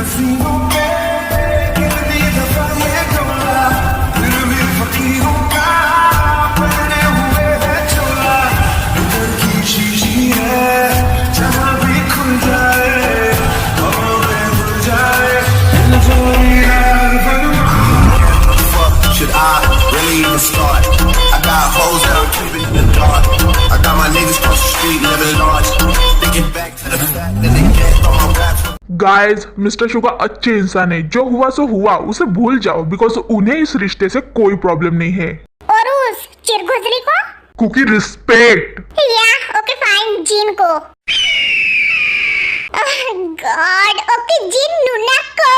हसीनों पे कितनी दफा ये डोला, फिर भी फकीरों का पहने हुए है चोला। इधर की शीशी है जहाँ भी खुल जाए हवा में घुल जाए। Should I really even start? I got hoes that I'm keeping in the dark. I got my niggas cross the street living large. Thinking back to the fact that they can't on my raps. Guys mister sugar अच्छे इंसान है, जो हुआ सो हुआ, उसे भूल जाओ because उन्हें इस रिश्ते से कोई प्रॉब्लम नहीं है। और उस चिरगुजरी को कुकी रिस्पेक्ट। या ओके फाइन जीन को। गॉड ओके जीन नुना को।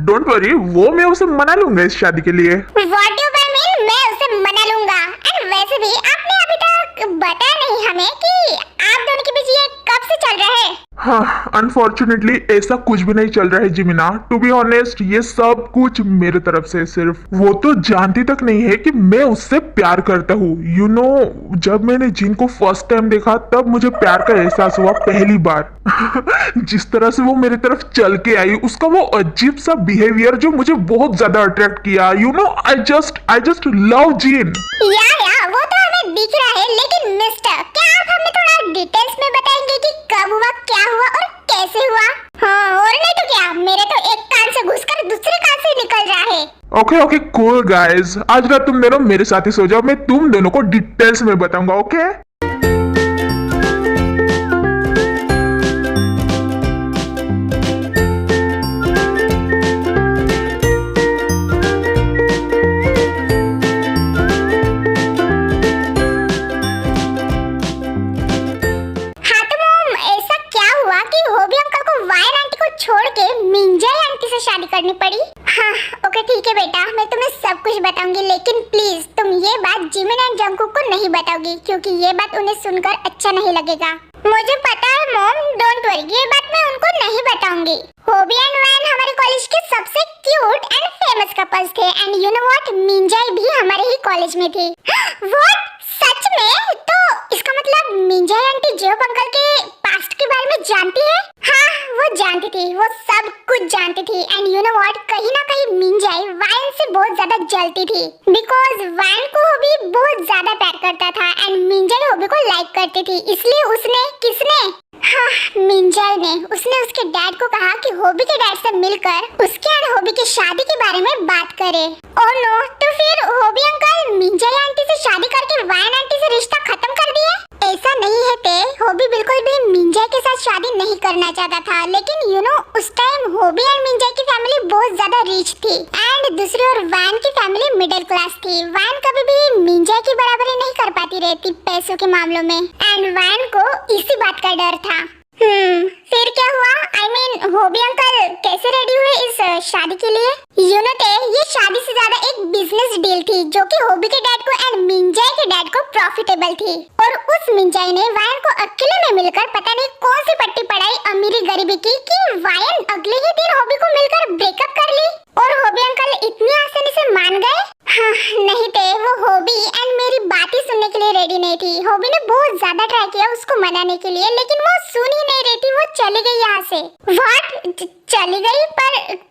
डोंट वरी, वो मैं उसे मना लूंगा इस शादी के लिए। What do I mean? मैं उसे मना लूंगा। एंड वैसे भी आपने अभी तक बताया नहीं हमें कि आप दोनों के बीच ये कब से चल रहा है। हाँ, अनफॉर्चुनेटली ऐसा कुछ भी नहीं चल रहा है जिमिना। टू बी ऑनेस्ट, ये सब कुछ मेरे तरफ से सिर्फ वो तो जानती तक नहीं है कि मैं उससे प्यार करता हूँ। यू नो, जब मैंने जिन को फर्स्ट टाइम देखा तब मुझे प्यार का एहसास हुआ पहली बार। जिस तरह से वो मेरी तरफ चल के आई, उसका वो अजीब सा बिहेवियर जो मुझे बहुत ज्यादा अट्रैक्ट किया। You know, I just love gin. या वो तो हमें दिख रहा है, लेकिन मिस्टर क्या आप हमें थोड़ा डिटेल्स में बताएंगे कि कब हुआ, क्या हुआ और कैसे हुआ? हाँ, और नहीं तो क्या, मेरे तो एक कान से घुसकर दूसरे कान से निकल रहा है। ओके कूल गाइज, आज रात तुम दोनों मेरे साथ ही सो जाओ, मैं तुम दोनों को डिटेल्स में बताऊंगा। ओके शादी करनी पड़ी। हाँ ओके ठीक है बेटा, मैं तुम्हें सब कुछ बताऊंगी, लेकिन प्लीज तुम ये बात जिमिन एंड जंगकुक को नहीं बताओगी, क्योंकि ये बात उन्हें सुनकर अच्छा नहीं लगेगा। मुझे पता है मॉम, डोंट वरी, ये बात मैं उनको नहीं बताऊंगी। होबी एंड वैन हमारे कॉलेज के सबसे क्यूट एंड फेमस कपल्स थे, एंड यू नो व्हाट, मिंजाई भी हमारे ही कॉलेज में थी। व्हाट, सच में? तो इसका मतलब मिंजाई आंटी जेब अंकल के पास्ट के बारे में जानती है? हाँ वो जानती थी, वो सब कुछ जानती थी। एंड यू नो व्हाट, कहीं ना कहीं मिंजाई वायन से बहुत ज्यादा जलती थी, बिकॉज वायन को होबी बहुत ज्यादा प्यार करता था एंड मिंजाई होबी को लाइक करती थी। इसलिए उसने, किसने? हाँ मिंजाई ने, उसने उसके डैड को कहा कि होबी के डैड से मिलकर उसके और होबी की शादी के बारे में बात करे। ओह नो, तो फिर होबी अंकल मिंजाई आंटी से शादी करके वायन आंटी से रिश्ता खत्म कर दिया? ऐसा नहीं है ते, होबी बिल्कुल भी मिंजाई के साथ शादी नहीं करना चाहता था, लेकिन यू नो उस टाइम होबी एंड मिंजाई की फैमिली बहुत ज्यादा रिच थी एंड दूसरी ओर वायन की फैमिली मिडिल क्लास थी। वायन कभी भी मिंजाई की बराबरी नहीं कर पाती रहती पैसों के मामलों में, एंड वायन को इसी बात का डर था। फिर क्या हुआ? आई मीन होबी अंकल कैसे रेडी हुए इस शादी के लिए? यू नो ते, ये शादी से ज्यादा एक बिजनेस डील थी जो कि होबी के डैड को एंड मिंजाई के डैड को प्रॉफिटेबल थी। और उस मिंजाई ने वायन को अकेले में मिलकर पता नहीं कौन सी पट्टी पढ़ाई अमीरी गरीबी की कि वायन अगले ही दिन होबी को मिलकर ब्रेकअप कर ली। और होबी अंकल इतनी आसानी से मान गए? हाँ नहीं थे, वो होबी एंड मेरी बात ही सुनने के लिए रेडी नहीं थी। होबी ने बहुत ज्यादा ट्राई किया उसको मनाने के लिए, लेकिन वो सुन ही नहीं रही थी। वो चली गई यहाँ से। व्हाट, चली गई?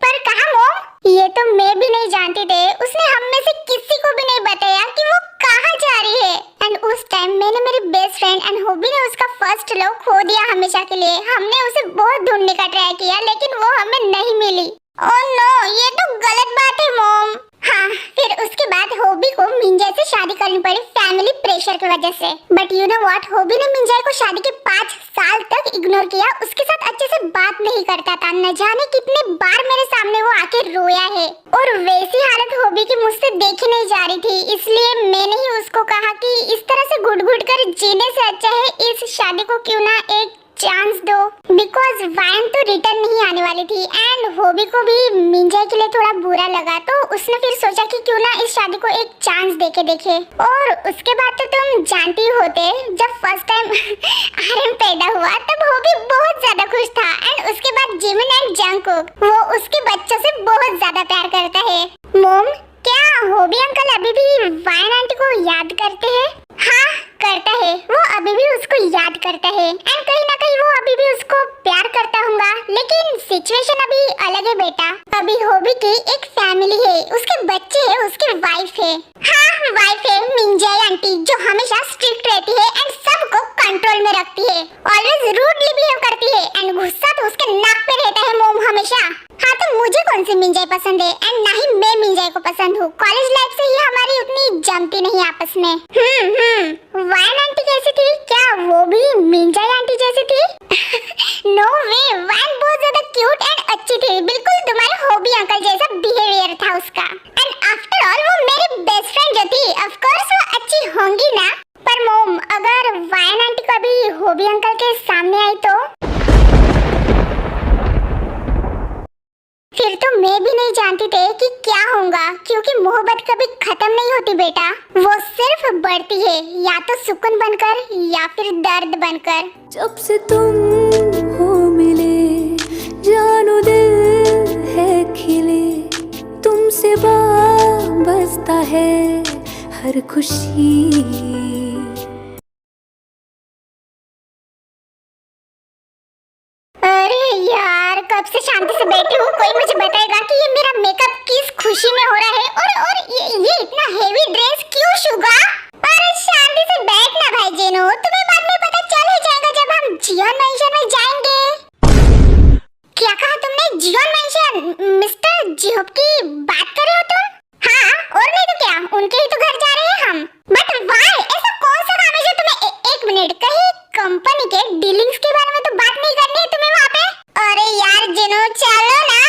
पर कहाँ मॉम? ये तो मैं भी नहीं जानती थी। उसने हम में से किसी को भी नहीं बताया कि वो कहाँ जा रही है। एंड उस टाइम मैंने मेरी बेस्ट फ्रेंड एंड होबी ने उसका फर्स्ट लव खो दिया हमेशा के लिए। हमने उसे बहुत ढूंढने का ट्राई किया, लेकिन वो हमें नहीं मिली। ओह नो, ये तो गलत बात है मॉम। हाँ, फिर उसके बाद होबी को मिंजाई से शादी करनी पड़ी फैमिली प्रेशर की वजह से। But you know what, hobby ने मिंजाई को शादी के 5 साल तक इग्नोर किया, उसके साथ अच्छे से बात नहीं करता था। न जाने कितने बार मेरे सामने वो आके रोया है, और वैसी हालत होबी की मुझसे देखी नहीं जा रही थी। इसलिए मैंने ही उसको कहा कि इस तरह से घुट-घुट कर जीने से अच्छा है इस शादी को क्यों ना एक चांस दो, बिकॉज वायन तो रिटर्न नहीं आने वाली थी एंड होबी को भी मिंजाई के लिए थोड़ा बुरा लगा, तो उसने फिर सोचा कि क्यों ना इस शादी को एक चांस देके देखे। और उसके बाद तो तुम जानती ही होते, जब फर्स्ट टाइम आर्यन पैदा हुआ तब होबी बहुत ज्यादा खुश था एंड उसके बाद जिमिन एंड जंगकुक, वो उसके बच्चों से बहुत ज्यादा प्यार करता है। मॉम, क्या होबी अंकल अभी भी वायन आंटी को याद करते हैं? हाँ करता है, वो अभी भी उसको याद करता है एंड कहीं ना कहीं वो अभी भी उसको प्यार करता होगा, लेकिन सिचुएशन अभी अलग है बेटा। अभी होबी की एक फैमिली है, उसके बच्चे है, उसकी वाइफ है। हाँ वाइफ है मिंजाई आंटी, जो हमेशा स्ट्रिक्ट रहती है एंड सबको कंट्रोल में रखती है, ऑलवेज रूडली बिहेव करती है एंड गुस्सा तो उसके नाक पे रहता है मोम हमेशा। हाँ तो मुझे कौन सी मिंजाई पसंद है एंड ना ही मैं मिंजाई को पसंद हूँ। कॉलेज लाइफ से ही हमारी उतनी जमती नहीं आपस में। वाइन आंटी कैसी थी? क्या वो भी मिंजाई आंटी जैसी थी? नो वे, वाइन बहुत ज्यादा क्यूट एंड अच्छी थी, बिल्कुल तुम्हारे हॉबी अंकल जैसा बिहेवियर था उसका। एंड आफ्टर ऑल वो मेरी बेस्ट फ्रेंड जो थी, ऑफ कोर्स वो अच्छी होंगी ना। पर मोम, अगर वाइन आंटी कभी हॉबी अंकल के सामने आई तो फिर तो मैं भी नहीं जानती थे कि क्या होगा, क्योंकि मोहब्बत कभी खत्म नहीं होती बेटा, वो सिर्फ बढ़ती है, या तो सुकून बनकर या फिर दर्द बनकर। जब से तुम हो मिले जानो दिल है खिले, तुमसे बसता है हर खुशी। अरे यार कब से शांति से बैठी हूँ, कोई मुझे बताएगा कि ये मेरा मेकअप किस खुशी में हो रहा है, और ये इतना हेवी ड्रेस क्यों शुगा? अरे शांति से बैठ ना भाई जेनो, तुम्हें बाद में पता चल ही जाएगा जब हम जियोन मेंशन में जाएंगे। क्या कहा तुमने? Xeon mention? मिस्टर जियोब की बात कर रहे हो तुम? हाँ और नहीं तो क्या, उनके ही तो घर जा रहे हैं हम। बट वाई, ऐसा कौन सा काम है जो तुम्हें एक मिनट, कहीं कंपनी के डीलिंग्स के बारे में तो बात नहीं करनी है तुम्हें वहाँ पे? अरे यार जिनो चलो ना।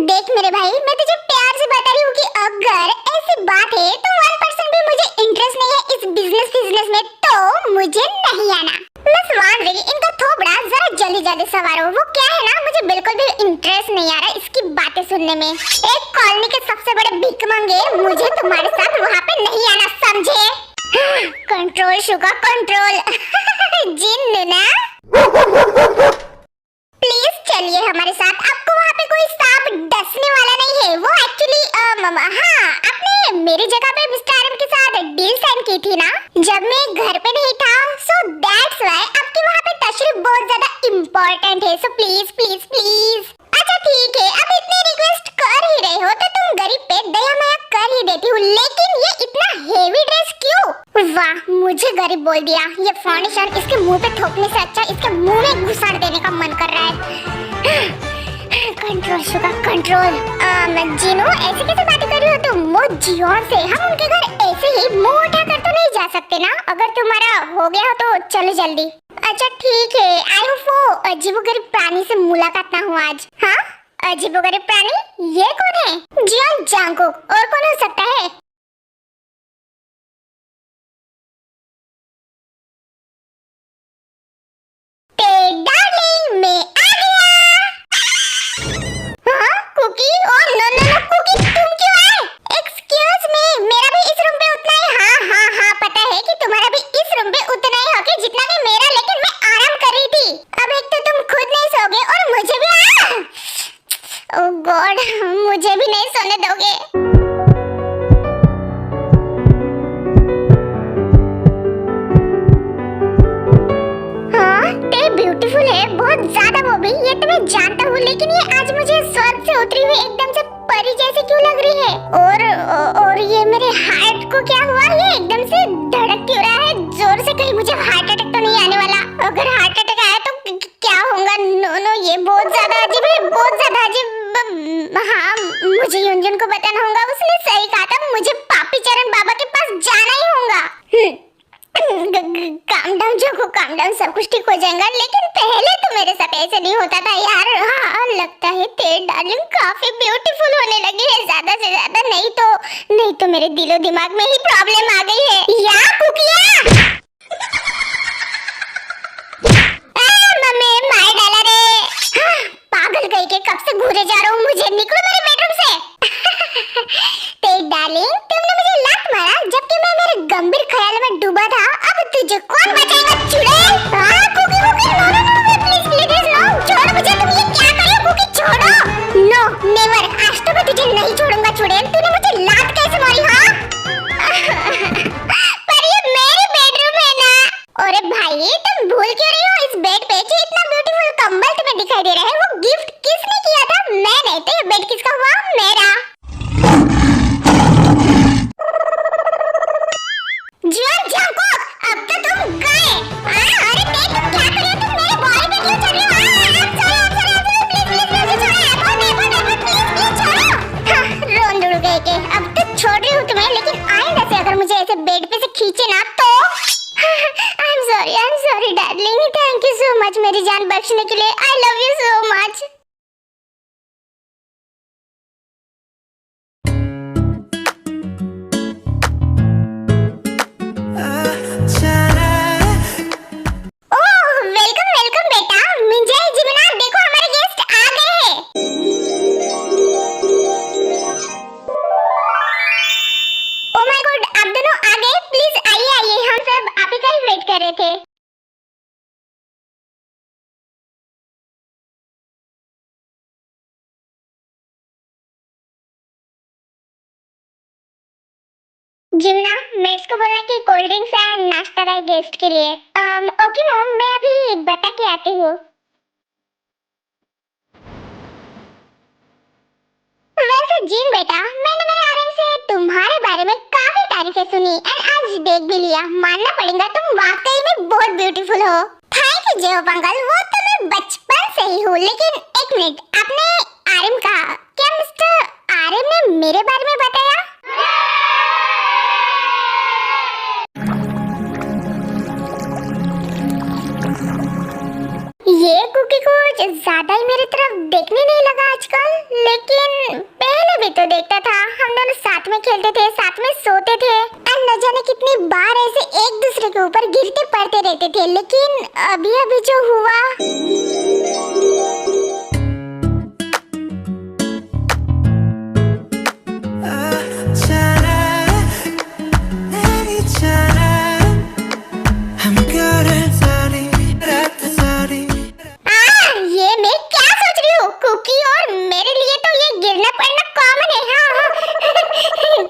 देख मेरे भाई, मैं तुझे प्यार से बता रही हूँ कि अगर ऐसी बात है तो 1% भी मुझे इंटरेस्ट नहीं है इस बिजनेस में, तो मुझे नहीं आना। मिस वांडरी, इनका थोबड़ा जरा जल्दी सवारो। वो क्या है ना, मुझे बिल्कुल भी इंटरेस्ट नहीं आ रहा इसकी बातें सुनने में। एक कॉलोनी के सबसे बड़े भीख मंगे, मुझे तुम्हारे साथ वहाँ पे नहीं आना, समझे? Control sugar control. जिन ना प्लीज चलिए हमारे साथ, आपको वहाँ पे कोई सांप डसने वाला नहीं है। वो एक्चुअली हाँ, आपने मेरी जगह पे मिस्टर आरएम के साथ डील साइन की थी ना, जब मैं घर पे नहीं था, सो दैट्स व्हाई आपके वहाँ पे तशरीफ बहुत ज्यादा इम्पोर्टेंट है। So please please please. अच्छा ठीक है, अब इतनी रिक्वेस्ट कर ही रहे हो तो तुम गरीब पे दया माया कर ही देती हूँ, लेकिन ये इतना हेवी ड्रेस क्यों? वाह, मुझे गरीब बोल दिया। ये फाउंडेशन इसके मुंह पे थोपने से अच्छा इसके मुंह में घुसाड़ देने का मन कर रहा है। Control sugar control. जिनो ऐसे कैसे बातें कर रही हो तुम? वो जियोन से हम उनके घर ऐसे ही मुंह उठा कर तो नहीं जा सकते ना? अगर तुम्हारा हो गया हो तो चलो जल्दी। अच्छा ठीक है, आई होप वो अजीबोगरीब प्राणी से मुलाकात ना हो आज। हाँ अजीबोगरीब प्राणी, ये कौन है? जियोन जांगकुक, और कौन हो सकता है? डार्लिंग मैं आ गया। हाँ कुकी, और नो कुकी, तुम क्यों आए? एक्सक्यूज मी, मेरा भी इस रूम पे उतना ही हाँ पता है कि तुम्हारा भी इस रूम पे उतना ही हक है जितना कि मेरा, लेकिन मैं आराम कर रही थी। अब एक तो तुम खुद नहीं सोगे और मुझे भी ओह गॉड, मुझे भी नहीं सोने दोगे। ब्यूटीफुल है बहुत ज्यादा, वो भी ये तो मैं जानता हूँ, लेकिन ये आज मुझे स्वर्ग से उतरी हुई एकदम से परी जैसी क्यों लग रही है? और ये मेरे हार्ट को क्या हुआ? ये एकदम से धड़क क्यों रहा है जोर से? कहीं मुझे हार्ट अटैक तो नहीं आने वाला? अगर हार्ट अटैक आया तो क्या होगा? नो ये बहुत ज्यादा अजीब है, बहुत ज्यादा अजीब। हाँ मुझे युंजन को बताना होगा, उसने सही कहा था, मुझे पापी चरण बाबा के पास जाना ही होगा। काम डाउन जोको, काम डाउन, सब कुछ ठीक हो जाएगा, लेकिन पहले तो मेरे साथ ऐसे नहीं होता था यार। हाँ लगता है तेरी डार्लिंग काफी ब्यूटीफुल होने लगी है, ज्यादा से ज्यादा। नहीं तो मेरे दिलो दिमाग में ही प्रॉब्लम आ गई है। या कुकिया मम्मी मार डाला रे। हाँ, पागल गई के कब से घूरे जा रहा हूँ, मुझे निकलो मेरे बेडरूम से। तेरी डार्लिंग, तुमने मुझे लात मारा जबकि मैं मेरे गंभीर ख्याल में डूबा था, अब तुझे कौन बचाएगा चुड़ैल? हाँ कुकी नो प्लीज नो, छोड़ मुझे। तुम ये क्या कर रही हो कुकी? छोड़ो। नो नेवर, आज तो मैं तुझे नहीं छोड़ूंगा चुड़ैल। तूने मुझे लात कैसे मारी? हाँ पर ये मेरे बेडरूम है ना। अरे भाई तुम भूल क्यों रही हो? इस बेड पे जो इतना ब्यूटीफुल कंबल तुम्हें दिखाई दे रहा है, वो गिफ्ट किसने किया जान बख्शने के लिए। I love you so much. Welcome welcome बेटा। मिंजय जिमिना, देखो हमारे गेस्ट आ गए हैं। ओ माय गॉड, आप दोनों आ गए। प्लीज आइए आइए, हम सब आप ही का ही वेट कर रहे थे। जिमना, मैं इसको बोला कि कोल्ड ड्रिंक्स एंड नाश्ता लाए गेस्ट के लिए। ओके मॉम, मैं अभी बता के आती हूँ। वैसे जिम बेटा, मैंने मेरे आर्यन से तुम्हारे बारे में काफी तारीफें सुनी एंड आज देख भी लिया। मानना पड़ेगा, तुम वाकई में बहुत ब्यूटीफुल हो। थैंक यू जेओ पंकल, वो तो मैं बचपन से ही हूँ। लेकिन एक मिनट, आपने आर्यन कहा, क्या मिस्टर आर्यन ने मेरे बारे में बताया? ये कुकी कुछ ज्यादा ही मेरी तरफ देखने नहीं लगा आजकल, लेकिन पहले भी तो देखता था। हम दोनों साथ में खेलते थे, साथ में सोते थे और न जाने कितनी बार ऐसे एक दूसरे के ऊपर गिरते पड़ते रहते थे। लेकिन अभी अभी जो हुआ, ये मैं क्या सोच रही हूँ? कुकी और मेरे लिए तो ये गिरना पड़ना कॉमन है। हाँ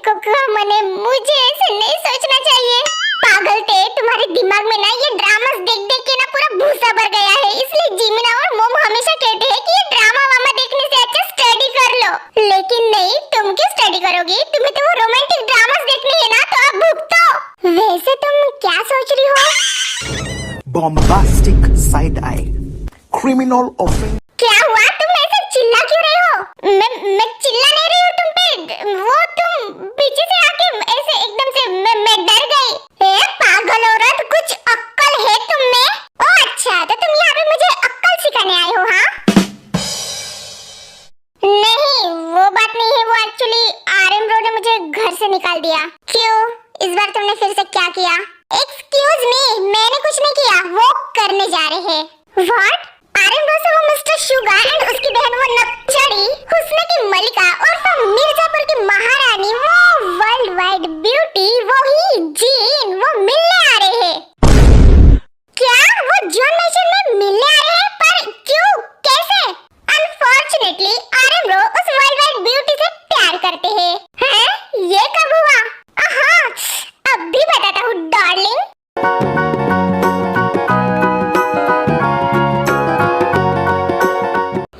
कुकी मने, मुझे ऐसे नहीं सोचना चाहिए। पागल थे, तुम्हारे दिमाग में ना ये ड्रामास देख देख के ना पूरा भूसा भर गया है। इसलिए जिमिना और मोम हमेशा कहते हैं कि ये ड्रामा वामा देखने से अच्छा स्टडी कर लो। लेकिन नहीं, तुम क्यों स्टडी करोगी? तुम्हें तो वो रोमांटिक ड्रामास देखने है ना, तो अब भुगतो। वैसे तुम क्या सोच रही हो? bombastic side eye, criminal offense. क्या हुआ? तुम ऐसे चिल्ला क्यों रहे हो? मैं चिल्ला नहीं रही हूँ तुम पे। वो तुम पीछे से आके ऐसे एकदम से मैं डर गई। ए पागल औरत, कुछ अक्ल है तुम में? ओ अच्छा, तो तुम यहाँ पे मुझे अक्ल सिखाने आए हो? हाँ नहीं, वो बात नहीं है। वो एक्चुअली आरएम ब्रो ने मुझे घर से निकाल दिया। क्यों? इस बार तुमने फिर से क्या किया? एक्सक्यूज मी, मैंने कुछ नहीं किया, वो करने जा रहे हैं। व्हाट? आर्यन ब्रो से वो मिस्टर शुगा एंड उसकी बहन वो नक्चड़ी हुस्न की मलिका और वो मिर्जापुर की महारानी, वो वर्ल्ड वाइड ब्यूटी, वो ही जीन, वो मिलने आ रहे हैं। क्या वो जॉन मैशन में मिलने आ रहे हैं? पर क्यों, कैसे? अनफॉर्चुनेटली आर्यन ब्रो उस वर्ल्ड वाइड ब्यूटी से प्यार करते हैं। हैं? ये कब हुआ? हाँ, अब भी बताता हूँ डार्लिंग।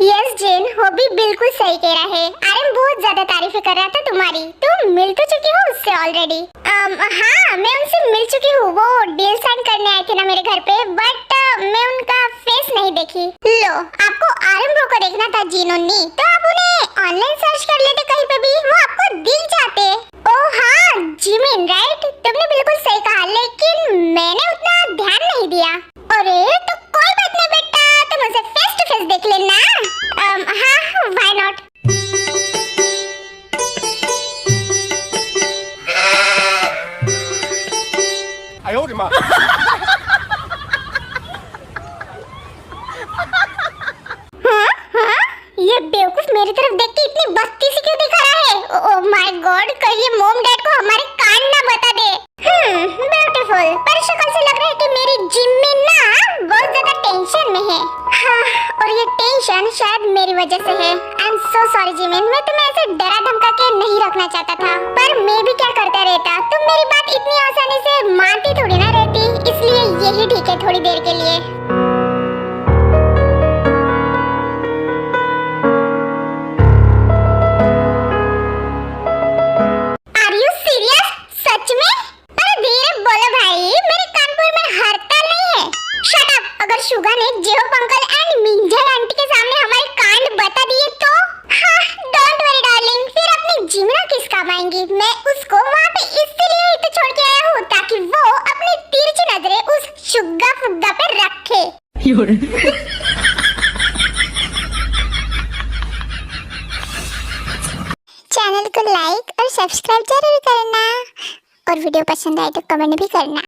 यस जेन, वो भी बिल्कुल सही कह रहा है। आर्यन बहुत ज्यादा तारीफें कर रहा था तुम्हारी। तुम मिल तो चुकी हो उससे ऑलरेडी। हाँ, मैं उनसे मिल चुकी हूँ। वो डील साइन करने आए थे ना मेरे घर पे, बट मैं उनका फेस नहीं देखी। लो, आपको आर्यन ब्रो को देखना था जीनोनी, तो आप उन्हें ऑनलाइन सर्च कर लेते कहीं पे भी, वो आपको दिख जाते। ओह हाँ, जिमिन राइट, तुमने बिल्कुल सही कहा, लेकिन मैंने उतना ध्यान नहीं दिया। अरे तो कोई बात नहीं बेटा, तुम उसे फेस टू फेस देख लेना। हाँ, व्हाई नॉट। ये बेवकूफ मेरी तरफ देख के इतनी बस्ती से क्यों दिखा रहा है? ओह माय गॉड, कहीं ये मोम डैड को हमारे कान ना बता दे। ब्यूटीफुल, पर शक्ल से लग रहा है कि मेरी जिम्मी ना बहुत ज्यादा टेंशन में है। हाँ, और ये टेंशन शायद मेरी वजह से है। I am so sorry Jimin, मैं तुम्हें ऐसे डरा धमका के नहीं रखना चाहता था, पर मैं भी क्या करता रहता। तुम मेरी बात इतनी आसानी से मानती थोड़ी ना रहती, इसलिए यही ठीक है थोड़ी देर के लिए। शुगा ने जेओ पंकल एंड मिंजर आंटी के सामने हमारे कांड बता दिए तो? हाँ, डोंट वरी डार्लिंग, फिर अपनी जिमिना किस काम आएंगी? मैं उसको वहाँ पे इसलिए ही तो छोड़ के आया हूँ ताकि वो अपनी तिरछी नजरें उस शुगा फुग्गा पे रखे। सब्सक्राइब जरूर करना और वीडियो पसंद आए तो कमेंट भी करना।